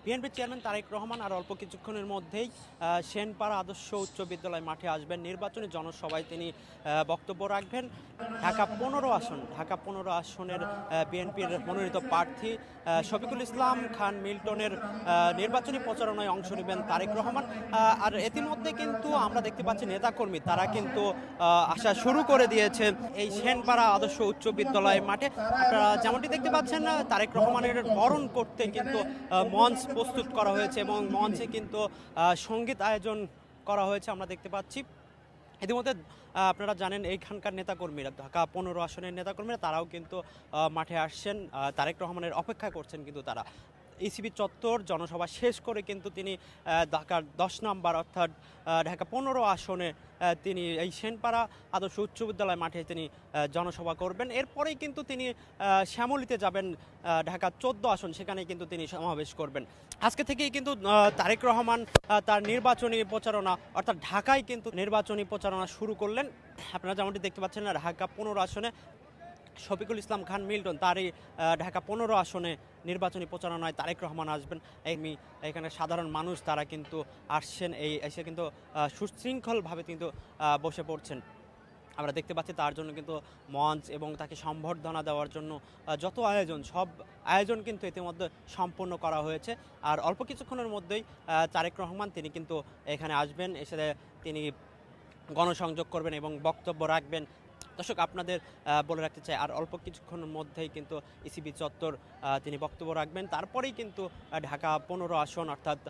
BNP chairman Tarique Rahman আর অল্প কিছুক্ষণের মধ্যেই সেনপাড়া আদর্শ উচ্চ বিদ্যালয় মাঠে আসবেন। নির্বাচনী জনসভায় তিনি বক্তব্য রাখবেন। ঢাকা ১৫ আসনের বিএনপির মনোনীত প্রার্থী শফিকুল ইসলাম খান মিল্টনের নির্বাচনী প্রচারণায় অংশ নেবেন তারেক রহমান। আর ইতিমধ্যে কিন্তু আমরা দেখতে পাচ্ছি নেতাকর্মী তারা কিন্তু আসা শুরু করে দিয়েছে এই সেনপাড়া আদর্শ উচ্চ বিদ্যালয় মাঠে। আপনারা যেমনটি দেখতে পাচ্ছেন তারেক রহমানের বরণ করতে কিন্তু মঞ্চ প্রস্তুত করা হয়েছে এবং মঞ্চে কিন্তু সঙ্গীত আয়োজন করা হয়েছে আমরা দেখতে পাচ্ছি। ইতিমধ্যে আপনারা জানেন এইখানকার নেতাকর্মীরা ঢাকা ১৫ আসনের নেতাকর্মীরা তারাও কিন্তু মাঠে আসছেন, তারেক রহমানের অপেক্ষা করছেন। কিন্তু তারা ইসিবি চত্বর জনসভা শেষ করে কিন্তু তিনি ঢাকার ১০ নম্বর অর্থাৎ ঢাকা ১৫ আসনে তিনি এই সেনপাড়া আদর্শ উচ্চ বিদ্যালয় মাঠে তিনি জনসভা করবেন। এরপরেই কিন্তু তিনি শ্যামলীতে যাবেন, ঢাকা ১৪ আসন, সেখানে কিন্তু তিনি সমাবেশ করবেন। আজকে থেকেই কিন্তু তারেক রহমান তার নির্বাচনী প্রচারণা অর্থাৎ ঢাকায় কিন্তু নির্বাচনী প্রচারণা শুরু করলেন। আপনারা যেমনটি দেখতে পাচ্ছেন না, ঢাকা ১৫ আসনে শফিকুল ইসলাম খান মিল্টন তারই ঢাকা ১৫ আসনে নির্বাচনী প্রচারণায় তারেক রহমান আসবেন। এখানে সাধারণ মানুষ তারা কিন্তু আসছেন, এসে কিন্তু সুশৃঙ্খলভাবে কিন্তু বসে পড়ছেন। আমরা দেখতে পাচ্ছি তার জন্য কিন্তু মঞ্চ এবং তাকে সম্বর্ধনা দেওয়ার জন্য যত আয়োজন সব আয়োজন কিন্তু ইতিমধ্যে সম্পন্ন করা হয়েছে। আর অল্প কিছুক্ষণের মধ্যেই তারেক রহমান তিনি কিন্তু এখানে আসবেন, এসে তিনি গণসংযোগ করবেন এবং বক্তব্য রাখবেন। দর্শক আপনাদের বলে রাখতে চাই আর অল্প কিছুক্ষণের মধ্যেই কিন্তু ইসিবি চত্বর তিনি বক্তব্য রাখবেন। তারপরেই কিন্তু ঢাকা ১৫ আসন অর্থাৎ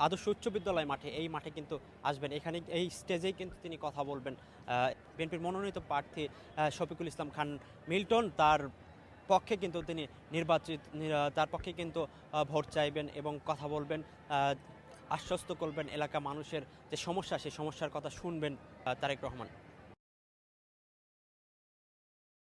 আদর্শ উচ্চ বিদ্যালয় মাঠে এই মাঠে কিন্তু আসবেন। এখানে এই স্টেজেই কিন্তু তিনি কথা বলবেন। বিএনপির মনোনীত প্রার্থী শফিকুল ইসলাম খান মিল্টন তার পক্ষে কিন্তু তিনি তার পক্ষে কিন্তু ভোট চাইবেন এবং কথা বলবেন, আশ্বস্ত করবেন এলাকা মানুষের যে সমস্যা সেই সমস্যার কথা শুনবেন তারেক রহমান।